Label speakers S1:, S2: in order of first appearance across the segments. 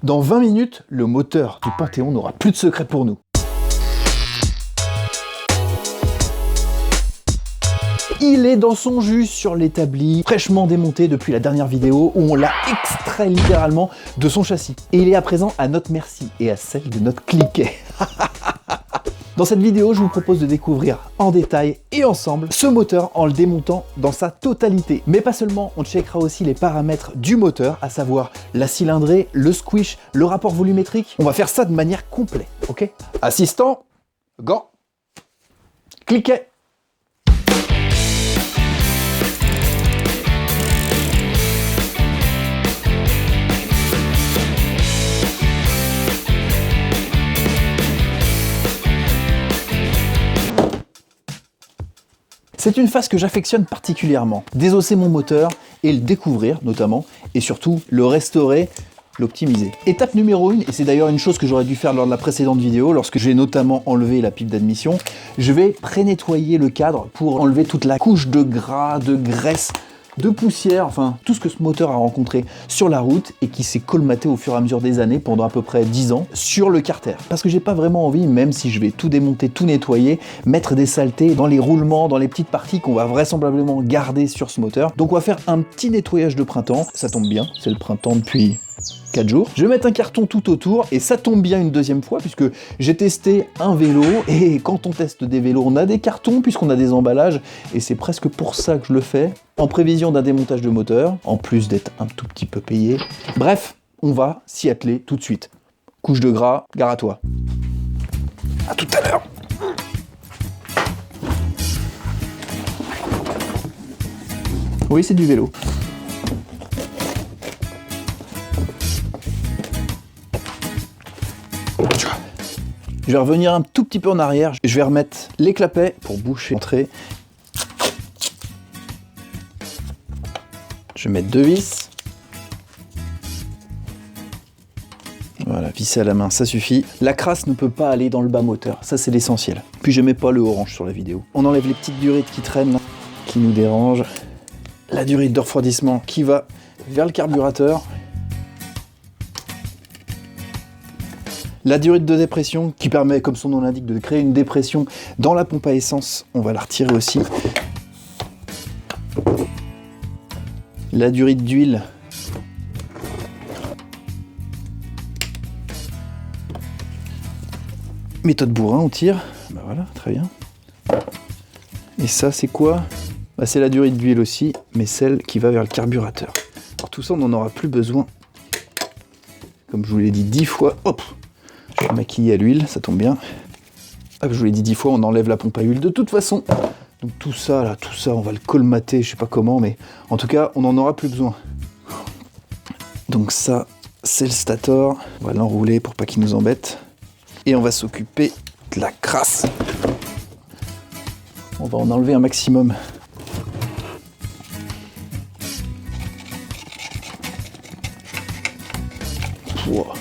S1: Dans 20 minutes, le moteur du Panthéon n'aura plus de secret pour nous. Il est dans son jus sur l'établi, fraîchement démonté depuis la dernière vidéo où on l'a extrait littéralement de son châssis. Et il est à présent à notre merci et à celle de notre cliquet. Dans cette vidéo, je vous propose de découvrir en détail et ensemble ce moteur en le démontant dans sa totalité. Mais pas seulement, on checkera aussi les paramètres du moteur, à savoir la cylindrée, le squish, le rapport volumétrique. On va faire ça de manière complète, ok? Assistant, gants, cliquet. C'est une phase que j'affectionne particulièrement. Désosser mon moteur et le découvrir notamment, et surtout le restaurer, l'optimiser. Étape numéro 1, et c'est d'ailleurs une chose que j'aurais dû faire lors de la précédente vidéo, lorsque j'ai notamment enlevé la pipe d'admission, je vais pré-nettoyer le cadre pour enlever toute la couche de gras, de graisse, de poussière, enfin tout ce que ce moteur a rencontré sur la route et qui s'est colmaté au fur et à mesure des années pendant à peu près 10 ans sur le carter. Parce que j'ai pas vraiment envie, même si je vais tout démonter, tout nettoyer, mettre des saletés dans les roulements, dans les petites parties qu'on va vraisemblablement garder sur ce moteur. Donc on va faire un petit nettoyage de printemps, ça tombe bien, c'est le printemps depuis 4 jours. Je vais mettre un carton tout autour et ça tombe bien une deuxième fois puisque j'ai testé un vélo et quand on teste des vélos, on a des cartons puisqu'on a des emballages et c'est presque pour ça que je le fais, en prévision d'un démontage de moteur, en plus d'être un tout petit peu payé. Bref, on va s'y atteler tout de suite. Couche de gras, gare à toi. À tout à l'heure. Oui, c'est du vélo. Je vais revenir un tout petit peu en arrière. Je vais remettre les clapets pour boucher l'entrée. Je vais mettre 2 vis. Voilà, visser à la main, ça suffit. La crasse ne peut pas aller dans le bas moteur, ça c'est l'essentiel. Puis je mets pas le orange sur la vidéo. On enlève les petites durites qui traînent, là, qui nous dérangent. La durite de refroidissement qui va vers le carburateur. La durite de dépression qui permet, comme son nom l'indique, de créer une dépression dans la pompe à essence. On va la retirer aussi. La durite d'huile. Méthode bourrin, on tire. Ben voilà, très bien. Et ça, c'est quoi? Ben, c'est la durite d'huile aussi, mais celle qui va vers le carburateur. Alors tout ça, on n'en aura plus besoin. Comme je vous l'ai dit 10 fois, hop! Je suis maquillé à l'huile, ça tombe bien. Hop, je vous l'ai dit 10 fois, on enlève la pompe à huile de toute façon. Donc tout ça, là, tout ça, on va le colmater, je sais pas comment, mais en tout cas, on n'en aura plus besoin. Donc ça, c'est le stator. On va l'enrouler pour pas qu'il nous embête. Et on va s'occuper de la crasse. On va en enlever un maximum. Wow.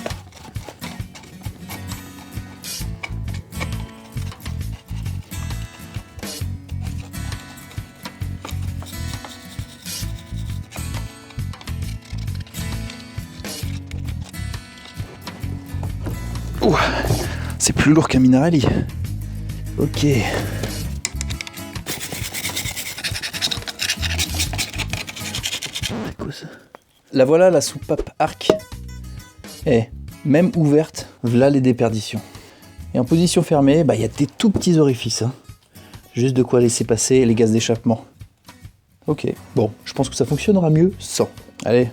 S1: C'est plus lourd qu'un Minarelli. Ok. C'est quoi ça? La voilà la soupape arc. Même ouverte, voilà les déperditions. Et en position fermée, bah, y a des tout petits orifices. Hein. Juste de quoi laisser passer les gaz d'échappement. Ok, bon, je pense que ça fonctionnera mieux sans. Allez,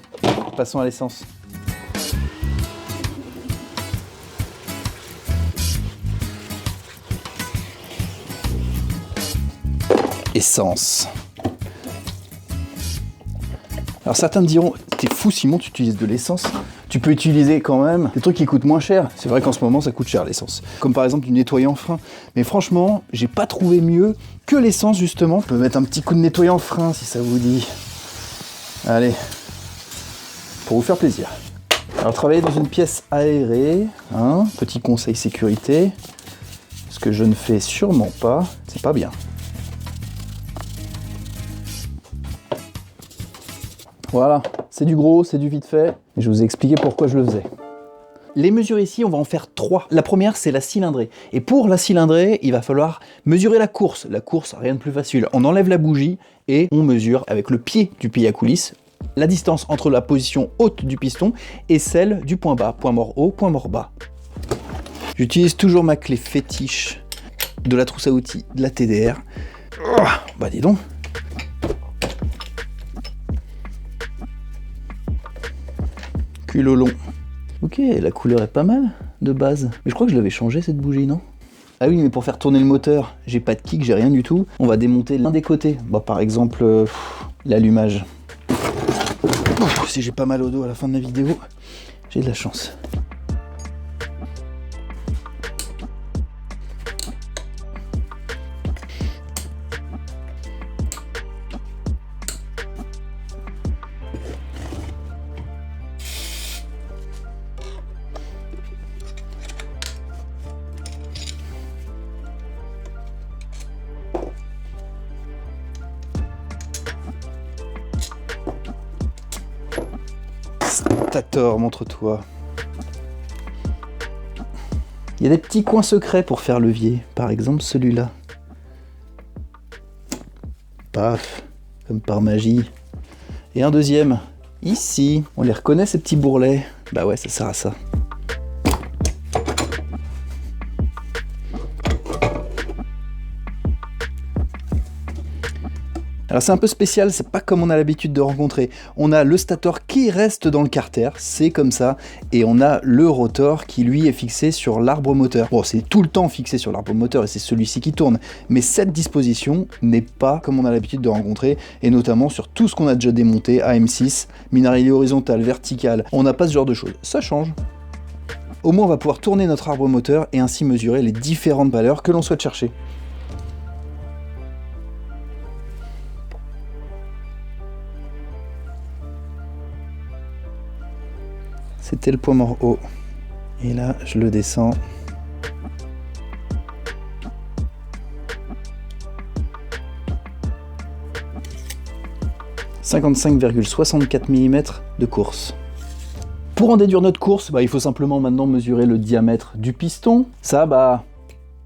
S1: passons à l'essence. Essence. Alors certains me diront, t'es fou Simon, tu utilises de l'essence. Tu peux utiliser quand même des trucs qui coûtent moins cher. C'est vrai qu'en ce moment ça coûte cher l'essence. Comme par exemple du nettoyant frein. Mais franchement, j'ai pas trouvé mieux que l'essence justement. On peut mettre un petit coup de nettoyant frein si ça vous dit. Allez, pour vous faire plaisir. Alors travailler dans une pièce aérée, hein, petit conseil sécurité. Ce que je ne fais sûrement pas, c'est pas bien. Voilà, c'est du gros, c'est du vite fait. Et je vous ai expliqué pourquoi je le faisais. Les mesures ici, on va en faire 3. La première, c'est la cylindrée. Et pour la cylindrée, il va falloir mesurer la course. La course, rien de plus facile. On enlève la bougie et on mesure avec le pied du pilier à coulisses la distance entre la position haute du piston et celle du point bas. Point mort haut, point mort bas. J'utilise toujours ma clé fétiche de la trousse à outils de la TDR. Oh, bah dis donc. Culot long. Ok, la couleur est pas mal de base. Mais je crois que je l'avais changé cette bougie, non? Ah oui, mais pour faire tourner le moteur, j'ai pas de kick, j'ai rien du tout. On va démonter l'un des côtés. Bah, par exemple, l'allumage. Si j'ai pas mal au dos à la fin de la vidéo, j'ai de la chance. Stator, montre-toi. Il y a des petits coins secrets pour faire levier, par exemple celui-là. Paf, comme par magie. Et un deuxième, ici. On les reconnaît ces petits bourrelets? Bah ouais, ça sert à ça. Alors c'est un peu spécial, c'est pas comme on a l'habitude de rencontrer. On a le stator qui reste dans le carter, c'est comme ça, et on a le rotor qui lui est fixé sur l'arbre moteur. Bon, c'est tout le temps fixé sur l'arbre moteur et c'est celui-ci qui tourne, mais cette disposition n'est pas comme on a l'habitude de rencontrer, et notamment sur tout ce qu'on a déjà démonté, AM6, minarelli horizontal, vertical, on n'a pas ce genre de choses. Ça change. Au moins on va pouvoir tourner notre arbre moteur et ainsi mesurer les différentes valeurs que l'on souhaite chercher. C'était le point mort haut. Et là, je le descends. « 55,64 mm de course. » Pour en déduire notre course, il faut simplement maintenant mesurer le diamètre du piston. Ça,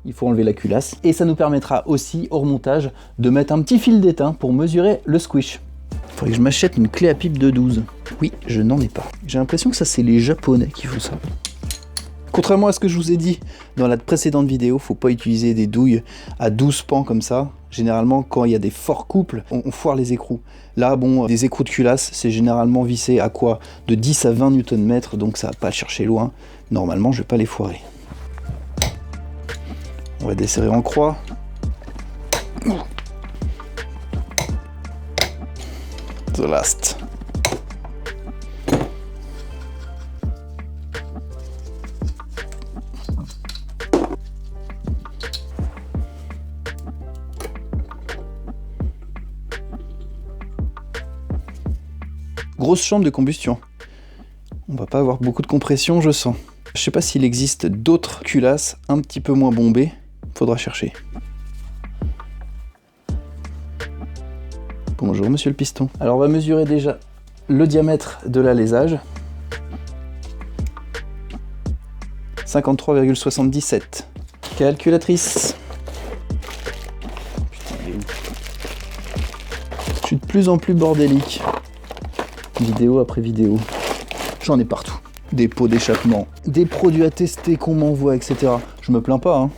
S1: il faut enlever la culasse. Et ça nous permettra aussi, au remontage, de mettre un petit fil d'étain pour mesurer le squish. Il faudrait que je m'achète une clé à pipe de 12. Oui, je n'en ai pas. J'ai l'impression que ça, c'est les Japonais qui font ça. Contrairement à ce que je vous ai dit dans la précédente vidéo, faut pas utiliser des douilles à 12 pans comme ça. Généralement, quand il y a des forts couples, on foire les écrous. Là, bon, des écrous de culasse, c'est généralement vissé à quoi? De 10 à 20 Nm, donc ça va pas chercher loin. Normalement, je vais pas les foirer. On va desserrer en croix. The last. Grosse chambre de combustion. On va pas avoir beaucoup de compression, je sens. Je sais pas s'il existe d'autres culasses un petit peu moins bombées. Faudra chercher. Bonjour monsieur le piston. Alors on va mesurer déjà le diamètre de l'alésage. 53,77. Calculatrice. Putain, elle est où? Je suis de plus en plus bordélique. Vidéo après vidéo. J'en ai partout. Des pots d'échappement, des produits à tester qu'on m'envoie, etc. Je me plains pas, hein.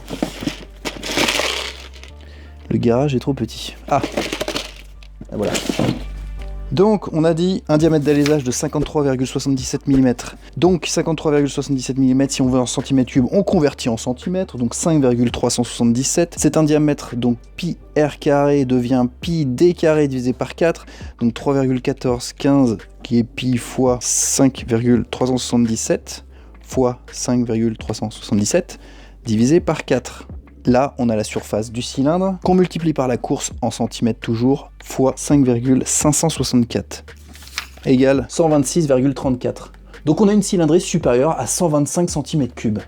S1: Le garage est trop petit. Ah, voilà. Donc, on a dit un diamètre d'alésage de 53,77 mm. Donc, 53,77 mm, si on veut en centimètres cubes, on convertit en centimètres, donc 5,377. C'est un diamètre, donc pi r carré devient pi d carré divisé par 4, donc 3,1415 qui est pi fois 5,377 fois 5,377 divisé par 4. Là, on a la surface du cylindre, qu'on multiplie par la course en centimètres toujours, fois 5,564, égale 126,34. Donc on a une cylindrée supérieure à 125 cm3,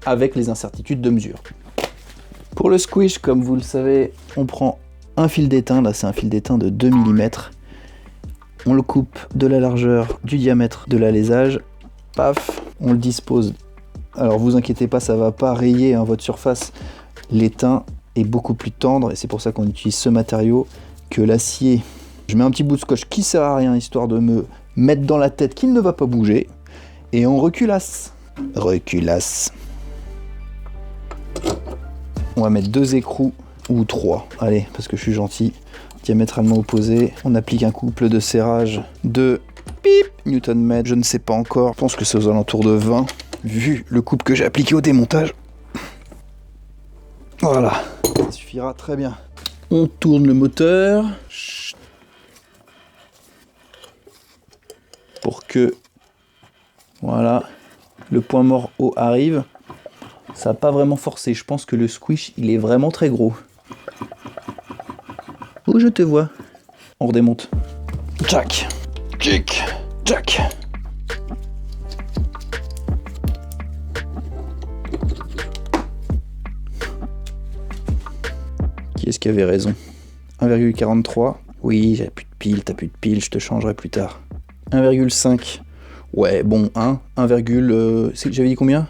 S1: avec les incertitudes de mesure. Pour le squish, comme vous le savez, on prend un fil d'étain, là c'est un fil d'étain de 2 mm, on le coupe de la largeur du diamètre de l'alésage, Paf, on le dispose. Alors vous inquiétez pas, ça va pas rayer hein, votre surface. L'étain est beaucoup plus tendre et c'est pour ça qu'on utilise ce matériau que l'acier. Je mets un petit bout de scotch qui sert à rien, histoire de me mettre dans la tête qu'il ne va pas bouger. Et on reculasse. Reculasse. On va mettre 2 écrous ou 3. Allez, parce que je suis gentil. Diamétralement opposé. On applique un couple de serrage de pip Newton-mètre. Je ne sais pas encore. Je pense que c'est aux alentours de 20. Vu le couple que j'ai appliqué au démontage. Voilà. Ça suffira très bien. On tourne le moteur. Pour que voilà, le point mort haut arrive. Ça n'a pas vraiment forcé. Je pense que le squish, il est vraiment très gros. Oh, je te vois. On redémonte. Jack. Jack. Jack. Qui est-ce qui avait raison? 1,43. Oui, j'ai plus de pile, t'as plus de pile, je te changerai plus tard. 1,5. Ouais, bon, 1, j'avais dit combien?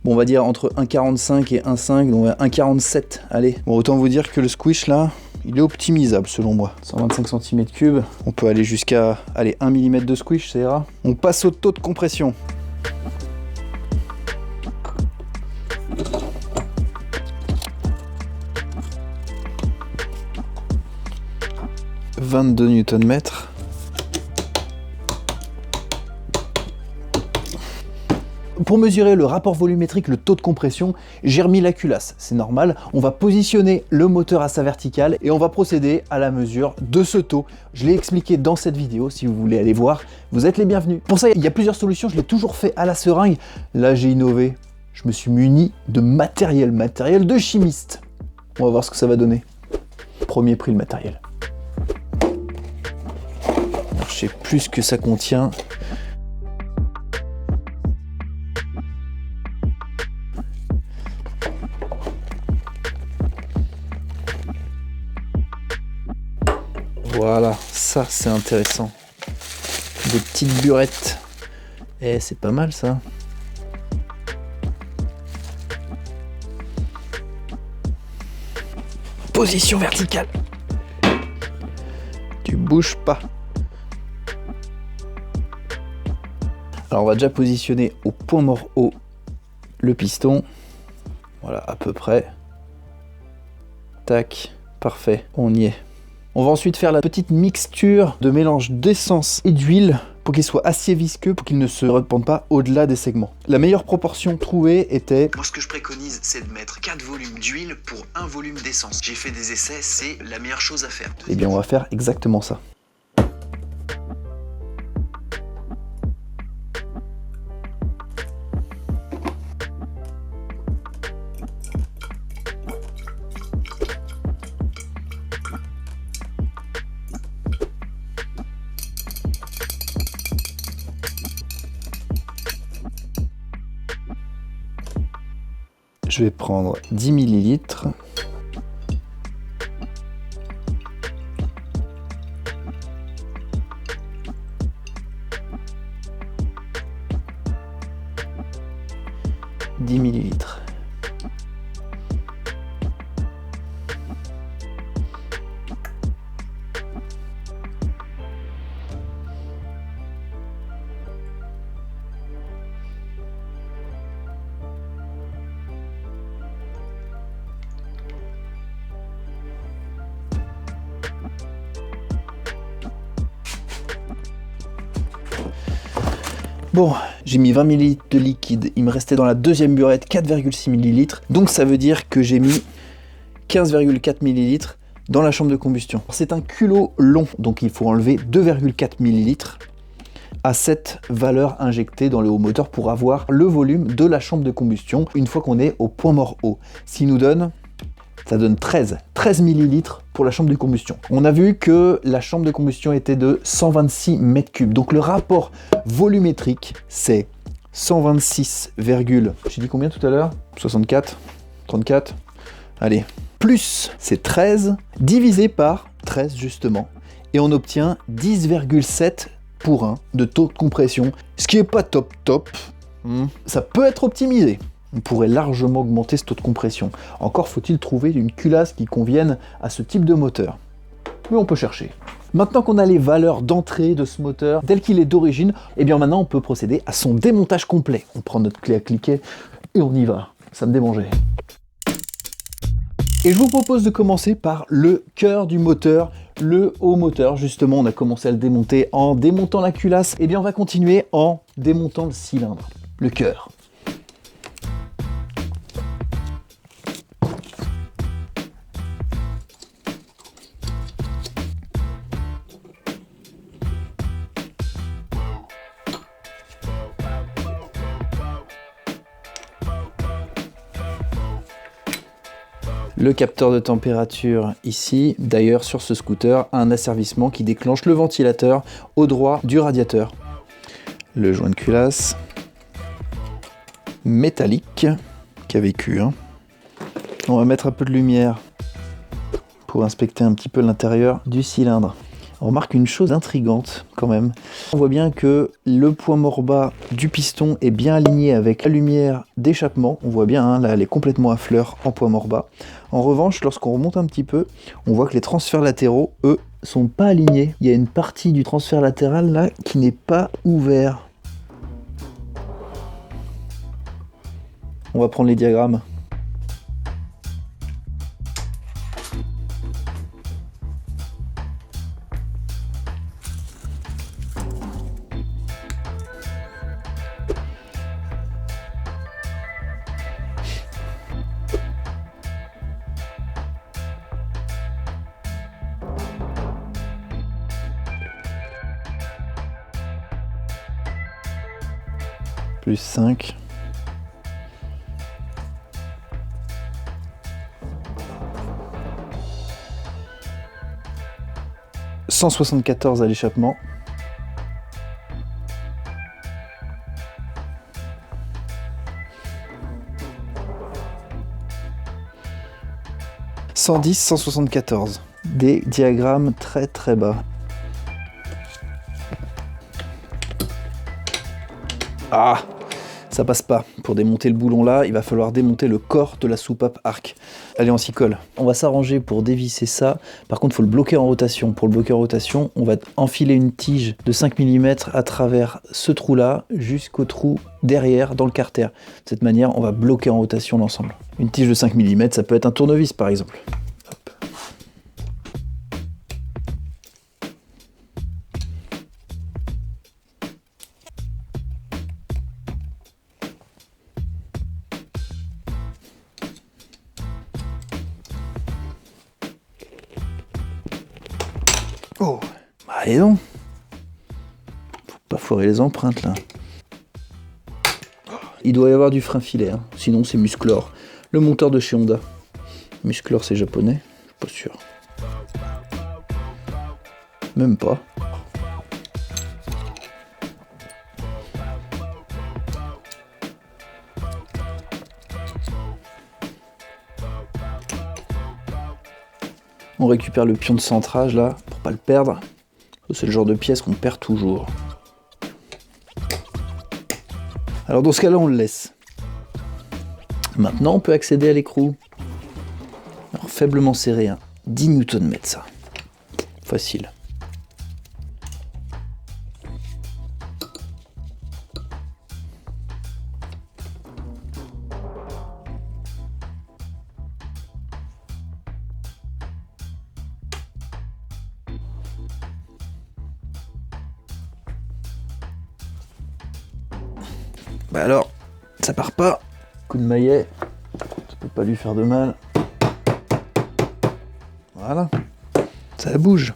S1: Bon, on va dire entre 1,45 et 1,5, donc 1,47. Allez. Bon, autant vous dire que le squish, là, il est optimisable, selon moi. 125 cm3. On peut aller jusqu'à, 1 mm de squish, ça ira. On passe au taux de compression. « 22 Nm. Pour mesurer le rapport volumétrique, le taux de compression, j'ai remis la culasse, c'est normal. On va positionner le moteur à sa verticale et on va procéder à la mesure de ce taux. Je l'ai expliqué dans cette vidéo, si vous voulez aller voir, vous êtes les bienvenus. Pour ça, il y a plusieurs solutions, je l'ai toujours fait à la seringue. Là, j'ai innové, je me suis muni de matériel de chimiste. On va voir ce que ça va donner. Premier prix, le matériel. Alors, je sais plus ce que ça contient. Voilà, ça c'est intéressant. Des petites burettes. Eh, c'est pas mal ça. Position verticale. Tu bouges pas. Alors on va déjà positionner au point mort haut le piston. Voilà, à peu près. Tac, parfait, on y est. On va ensuite faire la petite mixture de mélange d'essence et d'huile pour qu'il soit assez visqueux, pour qu'il ne se répande pas au-delà des segments. La meilleure proportion trouvée était...
S2: Moi, ce que je préconise, c'est de mettre 4 volumes d'huile pour 1 volume d'essence. J'ai fait des essais, c'est la meilleure chose à faire.
S1: Eh bien, on va faire exactement ça. Je vais prendre 10 ml. Bon, j'ai mis 20 ml de liquide, il me restait dans la deuxième burette 4,6 ml, donc ça veut dire que j'ai mis 15,4 ml dans la chambre de combustion. C'est un culot long, donc il faut enlever 2,4 ml à cette valeur injectée dans le haut moteur pour avoir le volume de la chambre de combustion une fois qu'on est au point mort haut. Ce qui nous donne, ça donne 13 ml pour la chambre de combustion. On a vu que la chambre de combustion était de 126 m3. Donc le rapport volumétrique, c'est 126, j'ai dit combien tout à l'heure? 64, 34, allez. Plus, c'est 13, divisé par 13 justement. Et on obtient 10,7 pour 1 de taux de compression, ce qui est pas top. Ça peut être optimisé. On pourrait largement augmenter ce taux de compression. Encore faut-il trouver une culasse qui convienne à ce type de moteur. Mais on peut chercher. Maintenant qu'on a les valeurs d'entrée de ce moteur, tel qu'il est d'origine, et bien maintenant on peut procéder à son démontage complet. On prend notre clé à cliquer et on y va. Ça me démangeait. Et je vous propose de commencer par le cœur du moteur, le haut moteur. Justement, on a commencé à le démonter en démontant la culasse. Et bien on va continuer en démontant le cylindre, le cœur. Le capteur de température ici, d'ailleurs sur ce scooter, a un asservissement qui déclenche le ventilateur au droit du radiateur. Le joint de culasse, métallique, qui a vécu. On va mettre un peu de lumière pour inspecter un petit peu l'intérieur du cylindre. On remarque une chose intrigante quand même. On voit bien que le point mort bas du piston est bien aligné avec la lumière d'échappement. On voit bien, là, elle est complètement à fleur en point mort bas. En revanche, lorsqu'on remonte un petit peu, on voit que les transferts latéraux, eux, sont pas alignés. Il y a une partie du transfert latéral là qui n'est pas ouvert. On va prendre les diagrammes. Plus 5. « 174 à l'échappement. » « 110, 174. » Des diagrammes très très bas. Ah, ça passe pas. Pour démonter le boulon là, il va falloir démonter le corps de la soupape arc. Allez, on s'y colle. On va s'arranger pour dévisser ça. Par contre, il faut le bloquer en rotation. Pour le bloquer en rotation, on va enfiler une tige de 5 mm à travers ce trou là jusqu'au trou derrière dans le carter. De cette manière, on va bloquer en rotation l'ensemble. Une tige de 5 mm, ça peut être un tournevis par exemple. Hop. Oh, bah allez donc. Faut pas foirer les empreintes là. Il doit y avoir du frein filet, hein. Sinon c'est Musclor, le monteur de chez Honda. Musclor c'est japonais, je suis pas sûr. Même pas. On récupère le pion de centrage là, pour pas le perdre. C'est le genre de pièce qu'on perd toujours. Alors dans ce cas-là, on le laisse. Maintenant, on peut accéder à l'écrou. Alors faiblement serré, hein. 10 Nm ça. Facile. Bah alors, ça part pas. Coup de maillet, ça peut pas lui faire de mal. Voilà, ça bouge.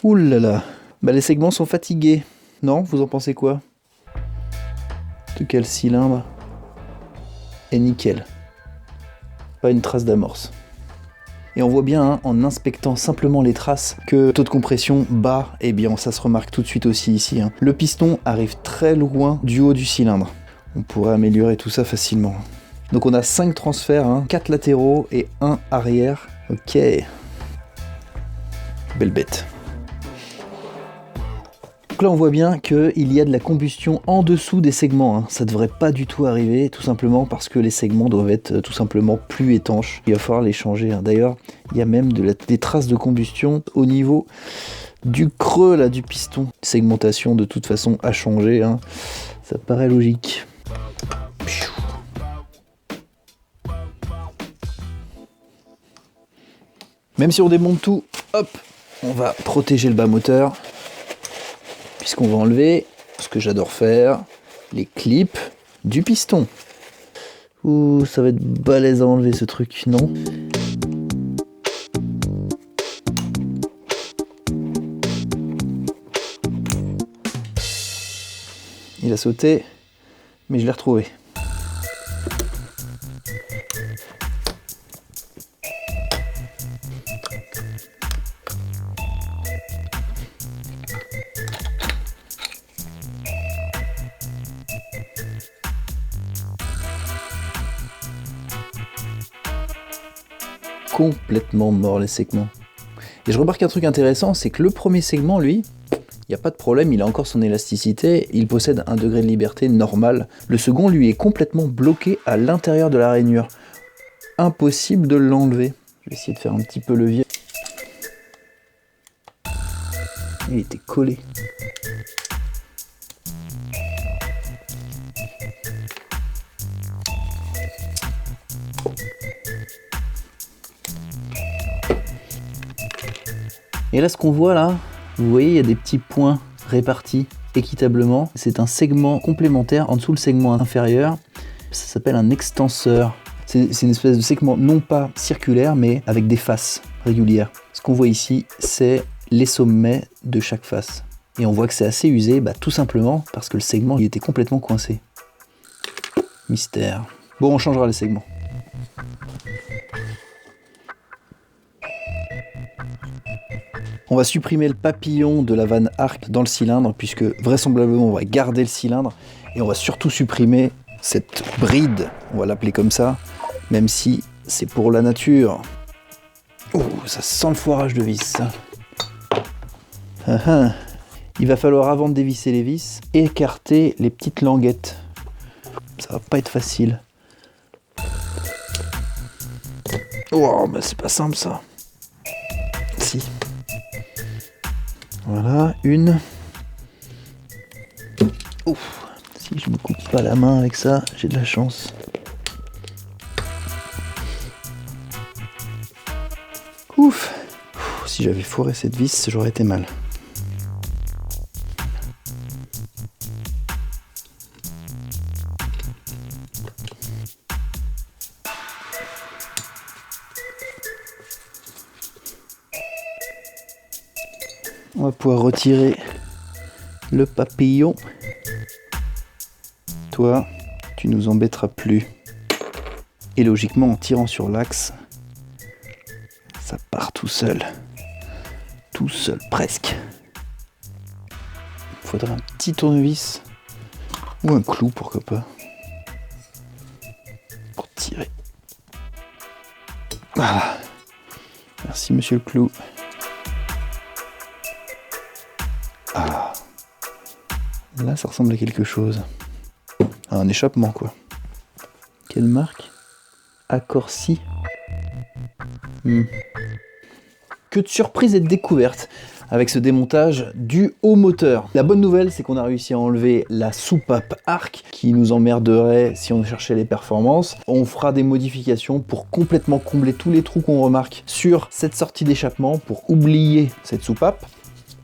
S1: Ouh là là. Bah les segments sont fatigués. Non, vous en pensez quoi? En tout cas, le cylindre est nickel. Pas une trace d'amorce. Et on voit bien, hein, en inspectant simplement les traces, que taux de compression bas, eh bien ça se remarque tout de suite aussi ici. Hein. Le piston arrive très loin du haut du cylindre. On pourrait améliorer tout ça facilement. Donc on a 5 transferts, hein, 4 latéraux et 1 arrière. Ok. Belle bête. Donc là on voit bien qu'il y a de la combustion en dessous des segments, hein. Ça devrait pas du tout arriver, tout simplement parce que les segments doivent être tout simplement plus étanches. Il va falloir les changer, hein. D'ailleurs, il y a même des traces de combustion au niveau du creux là, du piston. Segmentation de toute façon à changer, hein. Ça paraît logique. Même si on démonte tout, hop, on va protéger le bas moteur. Puisqu'on va enlever ce que j'adore faire, les clips du piston. Ouh, ça va être balèze à enlever ce truc, non? Il a sauté, mais je l'ai retrouvé. Complètement mort les segments. Et je remarque un truc intéressant, c'est que le premier segment, lui, il n'y a pas de problème, il a encore son élasticité, il possède un degré de liberté normal. Le second, lui, est complètement bloqué à l'intérieur de la rainure. Impossible de l'enlever. Je vais essayer de faire un petit peu levier. Il était collé. Et là, ce qu'on voit là, vous voyez, il y a des petits points répartis équitablement. C'est un segment complémentaire en dessous le segment inférieur. Ça s'appelle un extenseur. C'est une espèce de segment non pas circulaire, mais avec des faces régulières. Ce qu'on voit ici, c'est les sommets de chaque face. Et on voit que c'est assez usé, tout simplement parce que le segment il était complètement coincé. Mystère. Bon, on changera les segments. On va supprimer le papillon de la vanne arc dans le cylindre, puisque vraisemblablement on va garder le cylindre, et on va surtout supprimer cette bride, on va l'appeler comme ça, même si c'est pour la nature. Oh, ça sent le foirage de vis, ça. Il va falloir, avant de dévisser les vis, écarter les petites languettes. Ça va pas être facile. Oh, c'est pas simple ça. Si. Voilà, une. Ouf, si je me coupe pas la main avec ça, j'ai de la chance. Ouf, si j'avais foiré cette vis, j'aurais été mal. On va pouvoir retirer le papillon. Toi, tu nous embêteras plus. Et logiquement, en tirant sur l'axe, ça part tout seul. Tout seul, presque. Il faudrait un petit tournevis ou un clou, pourquoi pas, pour tirer. Voilà. Merci, monsieur le clou. Ah, là ça ressemble à quelque chose. À un échappement quoi. Quelle marque? Accorsi. Que de surprises et de découvertes avec ce démontage du haut moteur. La bonne nouvelle, c'est qu'on a réussi à enlever la soupape arc qui nous emmerderait si on cherchait les performances. On fera des modifications pour complètement combler tous les trous qu'on remarque sur cette sortie d'échappement pour oublier cette soupape.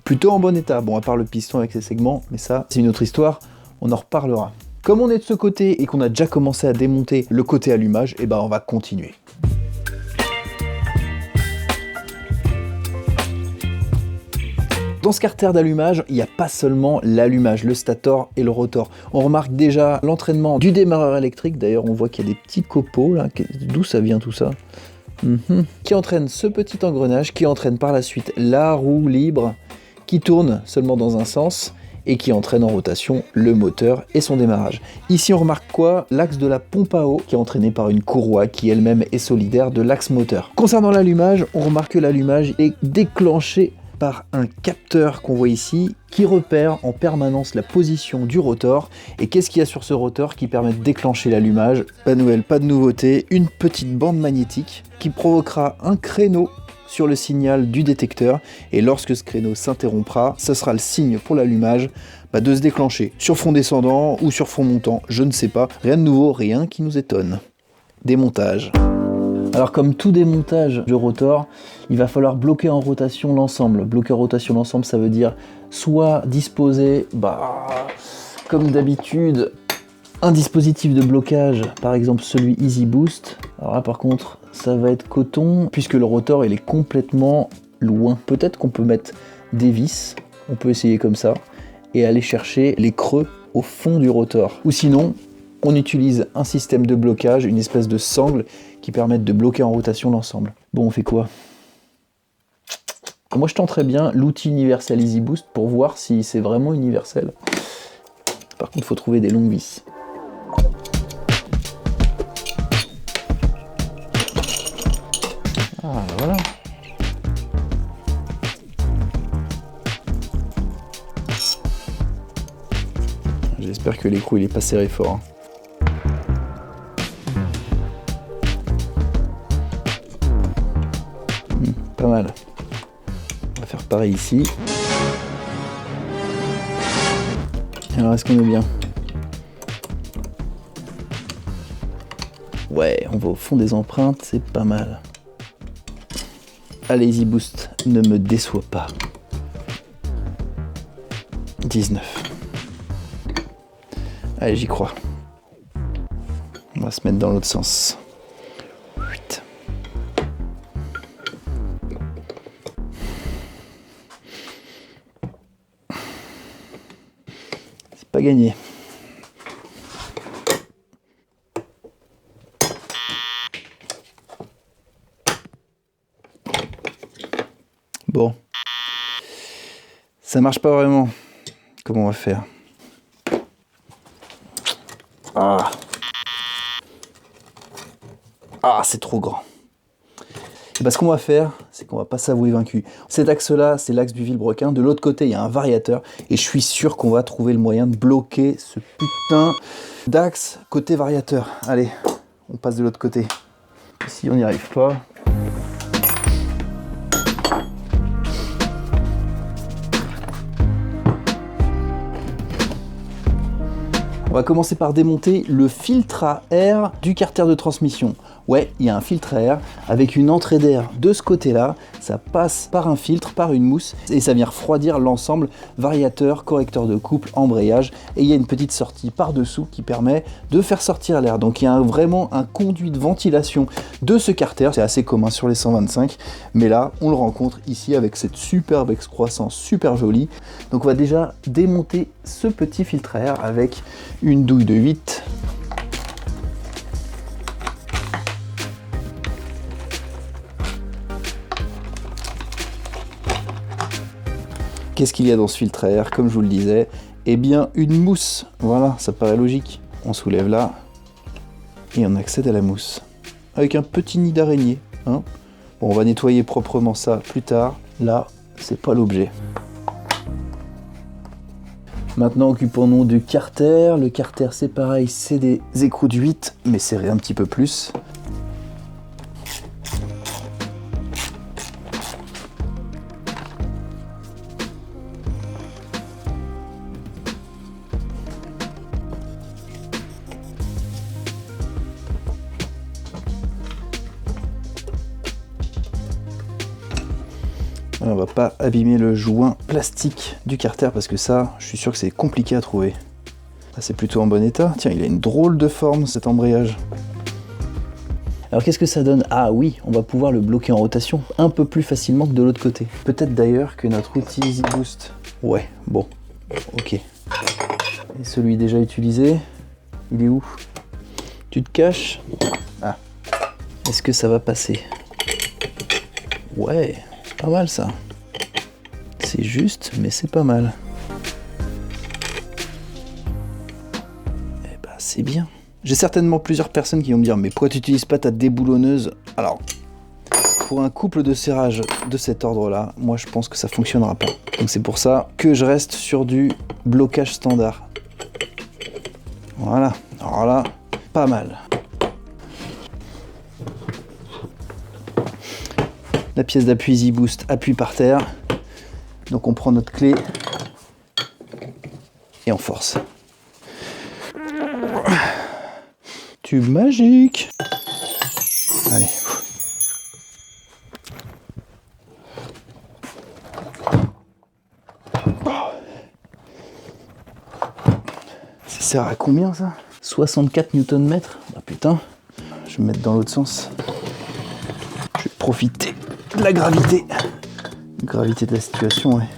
S1: Plutôt en bon état, bon à part le piston avec ses segments, mais ça c'est une autre histoire, on en reparlera. Comme on est de ce côté et qu'on a déjà commencé à démonter le côté allumage, et on va continuer. Dans ce carter d'allumage, il n'y a pas seulement l'allumage, le stator et le rotor. On remarque déjà l'entraînement du démarreur électrique, d'ailleurs on voit qu'il y a des petits copeaux là, d'où ça vient tout ça? Qui entraîne ce petit engrenage, qui entraîne par la suite la roue libre, qui tourne seulement dans un sens, et qui entraîne en rotation le moteur et son démarrage. Ici on remarque quoi? L'axe de la pompe à eau qui est entraîné par une courroie qui elle-même est solidaire de l'axe moteur. Concernant l'allumage, on remarque que l'allumage est déclenché par un capteur qu'on voit ici qui repère en permanence la position du rotor. Et qu'est-ce qu'il y a sur ce rotor qui permet de déclencher l'allumage? Pas de nouvelle, pas de nouveauté, une petite bande magnétique qui provoquera un créneau sur le signal du détecteur, et lorsque ce créneau s'interrompra, ce sera le signe pour l'allumage de se déclencher sur fond descendant ou sur fond montant, je ne sais pas, rien de nouveau, rien qui nous étonne. Démontage. Alors comme tout démontage de rotor, il va falloir bloquer en rotation l'ensemble. Bloquer en rotation l'ensemble, ça veut dire soit disposer, comme d'habitude, un dispositif de blocage, par exemple celui Easy Boost. Alors là par contre, ça va être coton, puisque le rotor il est complètement loin. Peut-être qu'on peut mettre des vis, on peut essayer comme ça, et aller chercher les creux au fond du rotor. Ou sinon, on utilise un système de blocage, une espèce de sangle qui permettent de bloquer en rotation l'ensemble. Bon, on fait quoi? Moi je tenterais bien l'outil universel Easy Boost pour voir si c'est vraiment universel. Par contre, il faut trouver des longues vis. Ah, voilà. J'espère que l'écrou il est pas serré fort. Pas mal. On va faire pareil ici. Alors est-ce qu'on est bien? Ouais, on va au fond des empreintes, c'est pas mal. Allez, Easy Boost, ne me déçois pas. 19. Allez, j'y crois. On va se mettre dans l'autre sens. 8. C'est pas gagné. Bon. Ça marche pas vraiment. Comment on va faire? Ah, c'est trop grand. Et bah, ce qu'on va faire, c'est qu'on va pas s'avouer vaincu. Cet axe-là, c'est l'axe du vilebrequin. De l'autre côté, il y a un variateur. Et je suis sûr qu'on va trouver le moyen de bloquer ce putain d'axe côté variateur. Allez, on passe de l'autre côté. Si on n'y arrive pas... On va commencer par démonter le filtre à air du carter de transmission. Ouais, il y a un filtre à air avec une entrée d'air de ce côté-là. Ça passe par un filtre, par une mousse, et ça vient refroidir l'ensemble variateur, correcteur de couple, embrayage. Et il y a une petite sortie par-dessous qui permet de faire sortir l'air. Donc il y a vraiment un conduit de ventilation de ce carter. C'est assez commun sur les 125, mais là, on le rencontre ici avec cette superbe excroissance super jolie. Donc on va déjà démonter ce petit filtre à air avec une douille de 8. Qu'est-ce qu'il y a dans ce filtre à air? Comme je vous le disais, eh bien une mousse. Voilà, ça paraît logique. On soulève là et on accède à la mousse. Avec un petit nid d'araignée. Hein. Bon, on va nettoyer proprement ça plus tard. Là, c'est pas l'objet. Maintenant, occupons-nous du carter. Le carter, c'est pareil, c'est des écrous de 8, mais serré un petit peu plus. On va pas abîmer le joint plastique du carter parce que ça, je suis sûr que c'est compliqué à trouver. Là, c'est plutôt en bon état. Tiens, il a une drôle de forme cet embrayage. Alors qu'est-ce que ça donne? Ah oui, on va pouvoir le bloquer en rotation un peu plus facilement que de l'autre côté. Peut-être d'ailleurs que notre outil Easy Boost. Ouais, bon, ok. Et celui déjà utilisé, il est où? Tu te caches? Ah, est-ce que ça va passer? Ouais. Pas mal ça. C'est juste, mais c'est pas mal. c'est bien. J'ai certainement plusieurs personnes qui vont me dire, mais pourquoi tu n'utilises pas ta déboulonneuse? Alors, pour un couple de serrage de cet ordre-là, moi je pense que ça fonctionnera pas. Donc c'est pour ça que je reste sur du blocage standard. Voilà, alors là, pas mal. La pièce d'appui Easy Boost, appuie par terre. Donc on prend notre clé et on force. Tube magique. Allez. Ça sert à combien ça? 64 Nm. Ah putain, je vais me mettre dans l'autre sens. Je vais profiter de la gravité. La gravité de la situation, ouais.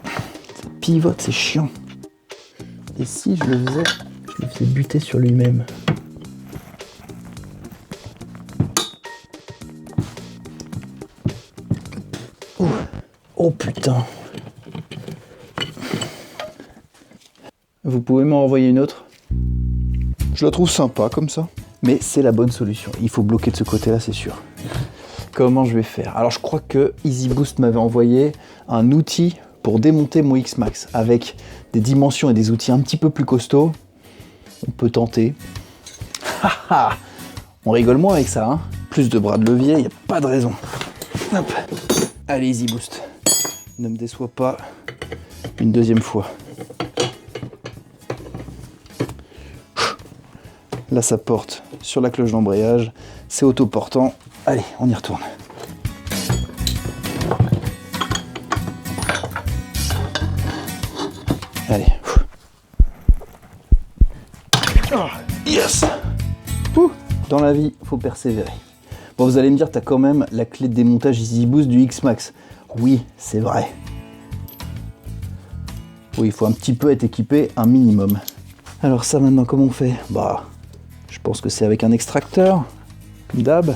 S1: Ça pivote, c'est chiant. Et si je le faisais buter sur lui-même? Oh, oh putain. Vous pouvez m'en envoyer une autre? Je la trouve sympa comme ça. Mais c'est la bonne solution. Il faut bloquer de ce côté-là, c'est sûr. Comment je vais faire? Alors je crois que Easy Boost m'avait envoyé un outil pour démonter mon X-Max avec des dimensions et des outils un petit peu plus costauds. On peut tenter. On rigole moins avec ça, hein. Plus de bras de levier, il n'y a pas de raison. Hop. Allez, Easy Boost. Ne me déçois pas une deuxième fois. Là, ça porte sur la cloche d'embrayage. C'est autoportant. Allez, on y retourne. Allez. Oh, yes. Dans la vie, faut persévérer. Bon, vous allez me dire, t'as quand même la clé de démontage Easy Boost du X-Max. Oui, c'est vrai. Oui, il faut un petit peu être équipé, un minimum. Alors ça, maintenant, comment on fait? Bah, je pense que c'est avec un extracteur, comme d'hab.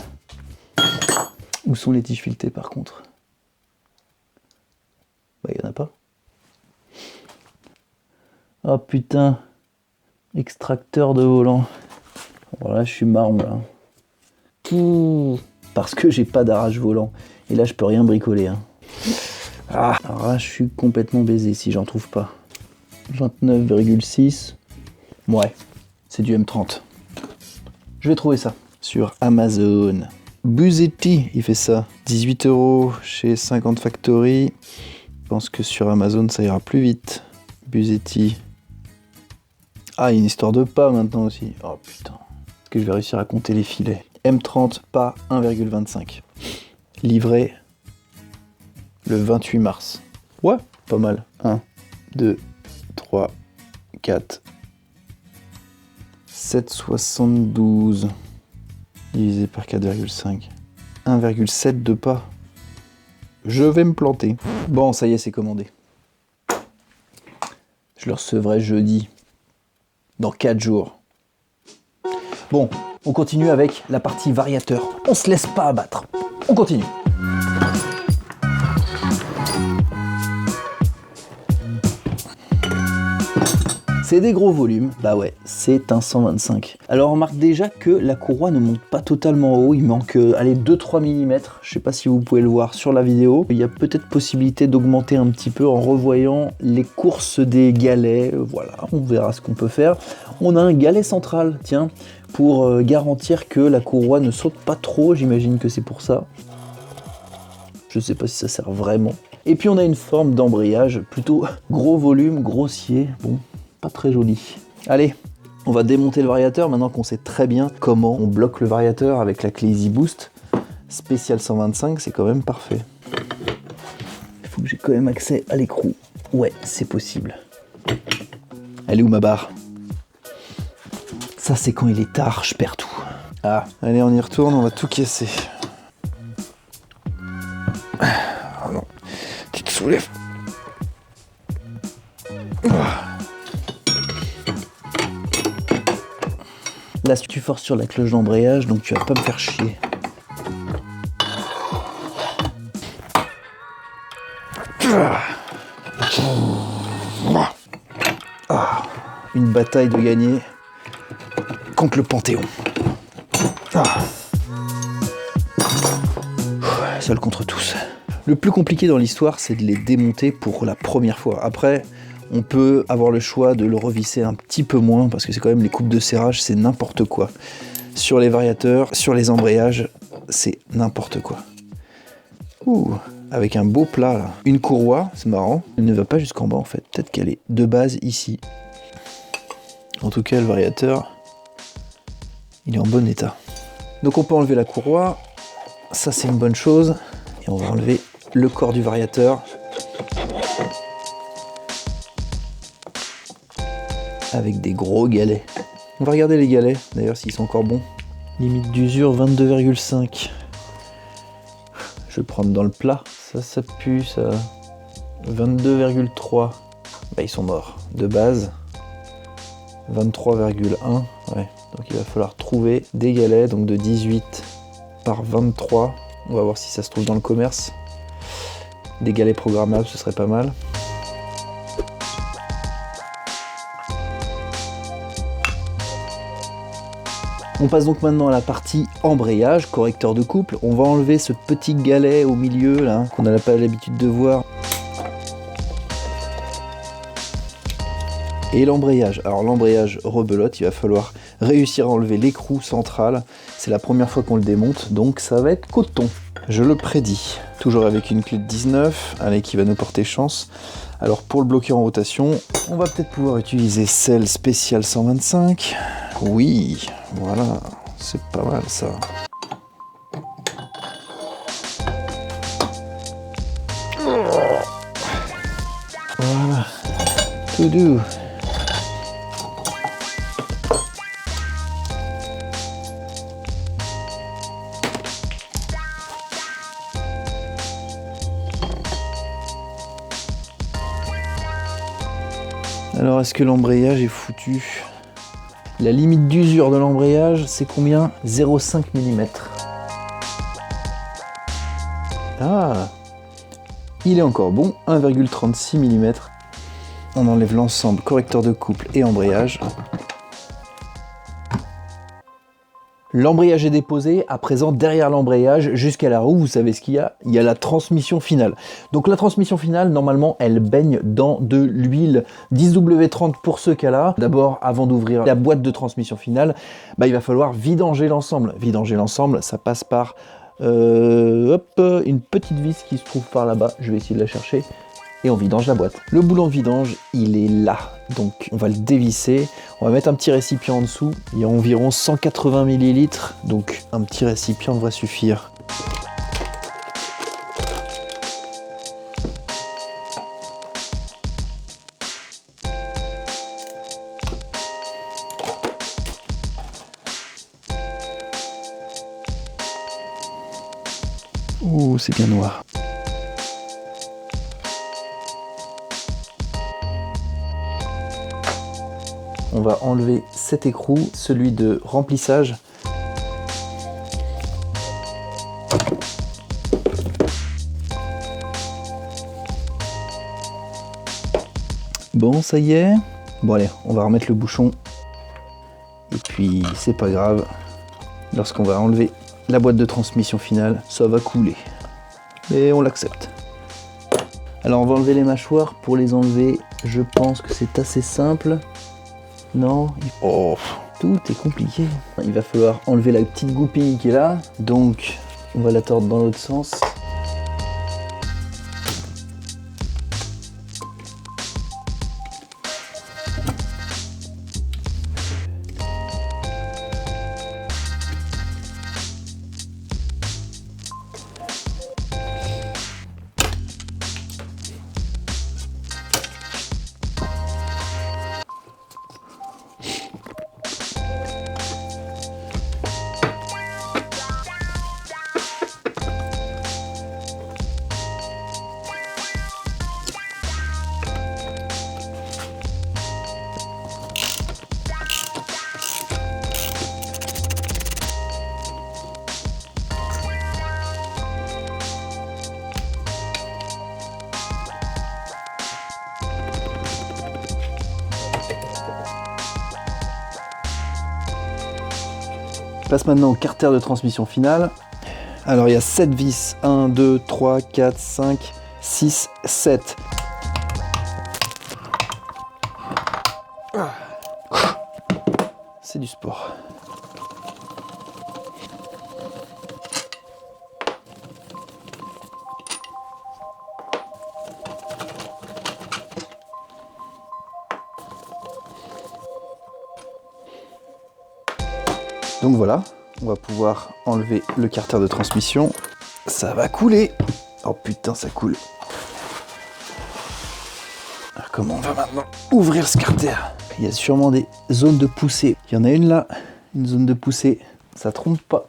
S1: Où sont les tiges filetées, par contre? Bah, il n'y en a pas. Oh putain, extracteur de volant. Voilà, je suis marron là. Parce que j'ai pas d'arrache volant. Et là, je peux rien bricoler. Hein. Ah, alors là, je suis complètement baisé si j'en trouve pas. 29,6. Ouais, c'est du M30. Je vais trouver ça sur Amazon. Buzetti, il fait ça. 18 € chez 50 Factory. Je pense que sur Amazon, ça ira plus vite. Buzetti. Ah, il y a une histoire de pas maintenant aussi. Oh putain. Est-ce que je vais réussir à compter les filets? M30, pas 1,25. Livré le 28 mars. Ouais, pas mal. 1, 2, 3, 4, 7,72 divisé par 4,5. 1,7 de pas. Je vais me planter. Bon, ça y est, c'est commandé. Je le recevrai jeudi. Dans 4 jours. Bon, on continue avec la partie variateur. On se laisse pas abattre. On continue. C'est des gros volumes, bah ouais, c'est un 125. Alors on remarque déjà que la courroie ne monte pas totalement haut, il manque allez 2-3 mm, je sais pas si vous pouvez le voir sur la vidéo. Il y a peut-être possibilité d'augmenter un petit peu en revoyant les courses des galets, voilà, on verra ce qu'on peut faire. On a un galet central, tiens, pour garantir que la courroie ne saute pas trop, j'imagine que c'est pour ça. Je sais pas si ça sert vraiment. Et puis on a une forme d'embrayage, plutôt gros volume, grossier, bon. Pas très joli. Allez, on va démonter le variateur maintenant qu'on sait très bien comment on bloque le variateur avec la clé Easy Boost. Spécial 125, c'est quand même parfait. Il faut que j'ai quand même accès à l'écrou. Ouais, c'est possible. Elle est où ma barre? Ça, c'est quand il est tard, je perds tout. Ah, allez, on y retourne, on va tout casser. Ah non, tu te soulèves. Là, tu forces sur la cloche d'embrayage, donc tu vas pas me faire chier. une bataille de gagner contre le Panthéon. Ah. Seul contre tous. Le plus compliqué dans l'histoire, c'est de les démonter pour la première fois. Après, on peut avoir le choix de le revisser un petit peu moins, parce que c'est quand même les coupes de serrage, c'est n'importe quoi. Sur les variateurs, sur les embrayages, c'est n'importe quoi. Ouh, avec un beau plat là. Une courroie, c'est marrant, elle ne va pas jusqu'en bas en fait. Peut-être qu'elle est de base ici. En tout cas, le variateur, il est en bon état. Donc on peut enlever la courroie, ça c'est une bonne chose. Et on va enlever le corps du variateur. Avec des gros galets. On va regarder les galets, d'ailleurs s'ils sont encore bons. Limite d'usure 22,5. Je vais le prendre dans le plat. Ça pue, ça. 22,3. Bah, ils sont morts. De base, 23,1. Ouais. Donc il va falloir trouver des galets, donc de 18 par 23. On va voir si ça se trouve dans le commerce. Des galets programmables, ce serait pas mal. On passe donc maintenant à la partie embrayage, correcteur de couple. On va enlever ce petit galet au milieu là, qu'on n'a pas l'habitude de voir. Et l'embrayage. Alors l'embrayage rebelote, il va falloir réussir à enlever l'écrou central. C'est la première fois qu'on le démonte, donc ça va être coton. Je le prédis. Toujours avec une clé de 19, allez, qui va nous porter chance. Alors pour le bloquer en rotation, on va peut-être pouvoir utiliser celle spéciale 125. Oui, voilà, c'est pas mal ça. Voilà, tout doux. Alors, est-ce que l'embrayage est foutu? La limite d'usure de l'embrayage, c'est combien? 0,5 mm. Ah, il est encore bon, 1,36 mm. On enlève l'ensemble, correcteur de couple et embrayage. L'embrayage est déposé, à présent derrière l'embrayage, jusqu'à la roue, vous savez ce qu'il y a? Il y a la transmission finale. Donc la transmission finale, normalement, elle baigne dans de l'huile 10W30 pour ce cas-là. D'abord, avant d'ouvrir la boîte de transmission finale, il va falloir vidanger l'ensemble. Vidanger l'ensemble, ça passe par une petite vis qui se trouve par là-bas. Je vais essayer de la chercher. Et on vidange la boîte. Le boulon de vidange, il est là. Donc on va le dévisser. On va mettre un petit récipient en dessous. Il y a environ 180 ml. Donc un petit récipient devrait suffire. Ouh, c'est bien noir. On va enlever cet écrou, celui de remplissage. Bon, ça y est. Bon allez, on va remettre le bouchon. Et puis, c'est pas grave. Lorsqu'on va enlever la boîte de transmission finale, ça va couler. Mais on l'accepte. Alors on va enlever les mâchoires. Pour les enlever, je pense que c'est assez simple. Non, oh, tout est compliqué. Il va falloir enlever la petite goupille qui est là. Donc, on va la tordre dans l'autre sens. passe maintenant au carter de transmission finale. Alors il y a 7 vis, 1, 2, 3, 4, 5, 6, 7. C'est du sport. Donc voilà, on va pouvoir enlever le carter de transmission. Ça va couler. Oh putain, ça coule. Alors comment on va maintenant ouvrir ce carter? Il y a sûrement des zones de poussée. Il y en a une là, une zone de poussée. Ça trompe pas.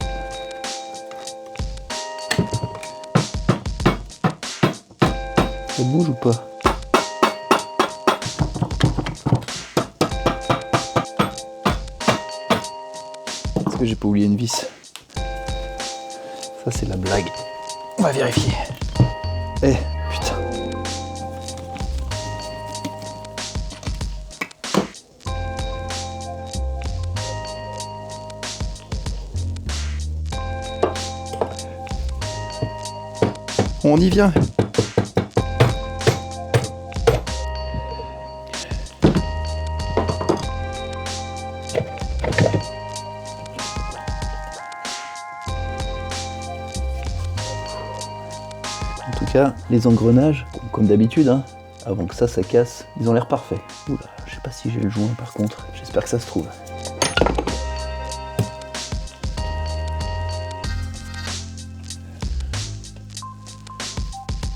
S1: Ça bouge ou pas? Que j'ai pas oublié une vis. Ça c'est la blague. On va vérifier. Eh putain. On y vient. En tout cas, les engrenages, comme d'habitude, hein, avant que ça casse, ils ont l'air parfaits. Oula, je sais pas si j'ai le joint par contre, j'espère que ça se trouve.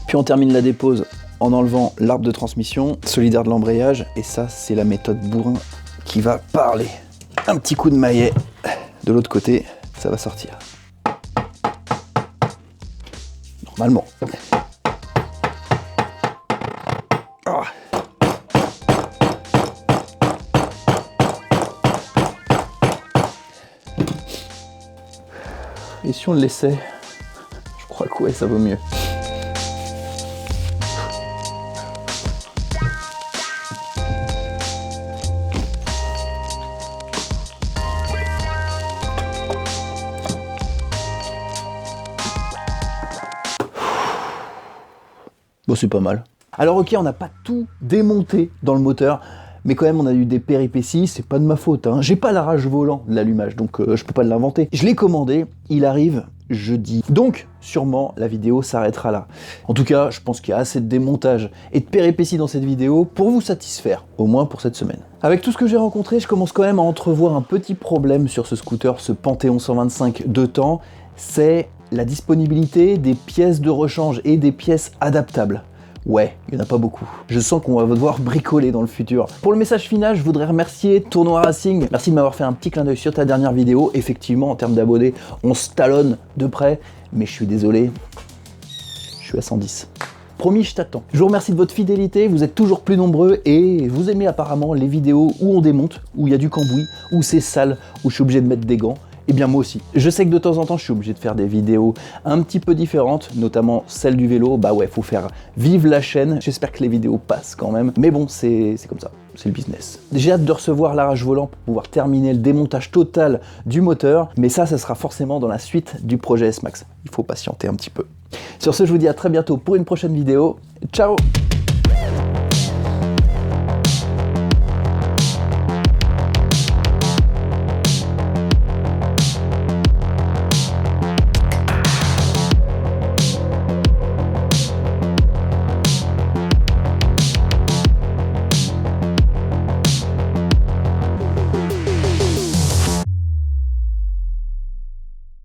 S1: Puis on termine la dépose en enlevant l'arbre de transmission, solidaire de l'embrayage, et ça c'est la méthode bourrin qui va parler. Un petit coup de maillet de l'autre côté, ça va sortir. Normalement. Oh. Et si on le laissait? Je crois que ouais, ça vaut mieux. Bon, c'est pas mal. Alors ok, on n'a pas tout démonté dans le moteur, mais quand même on a eu des péripéties, c'est pas de ma faute, hein. J'ai pas la rage volant de l'allumage, donc je peux pas l'inventer. Je l'ai commandé, il arrive jeudi. Donc, sûrement, la vidéo s'arrêtera là. En tout cas, je pense qu'il y a assez de démontage et de péripéties dans cette vidéo pour vous satisfaire, au moins pour cette semaine. Avec tout ce que j'ai rencontré, je commence quand même à entrevoir un petit problème sur ce scooter, ce Panthéon 125 2 temps, c'est la disponibilité des pièces de rechange et des pièces adaptables. Ouais, il n'y en a pas beaucoup. Je sens qu'on va devoir bricoler dans le futur. Pour le message final, je voudrais remercier Tournoi Racing. Merci de m'avoir fait un petit clin d'œil sur ta dernière vidéo. Effectivement, en termes d'abonnés, on se talonne de près, mais je suis désolé, je suis à 110. Promis, je t'attends. Je vous remercie de votre fidélité, vous êtes toujours plus nombreux et vous aimez apparemment les vidéos où on démonte, où il y a du cambouis, où c'est sale, où je suis obligé de mettre des gants. Eh bien moi aussi. Je sais que de temps en temps je suis obligé de faire des vidéos un petit peu différentes, notamment celle du vélo. Bah ouais, faut faire vivre la chaîne. J'espère que les vidéos passent quand même. Mais bon, c'est comme ça, c'est le business. J'ai hâte de recevoir l'arrache volant pour pouvoir terminer le démontage total du moteur. Mais ça sera forcément dans la suite du projet S-Max. Il faut patienter un petit peu. Sur ce, je vous dis à très bientôt pour une prochaine vidéo. Ciao!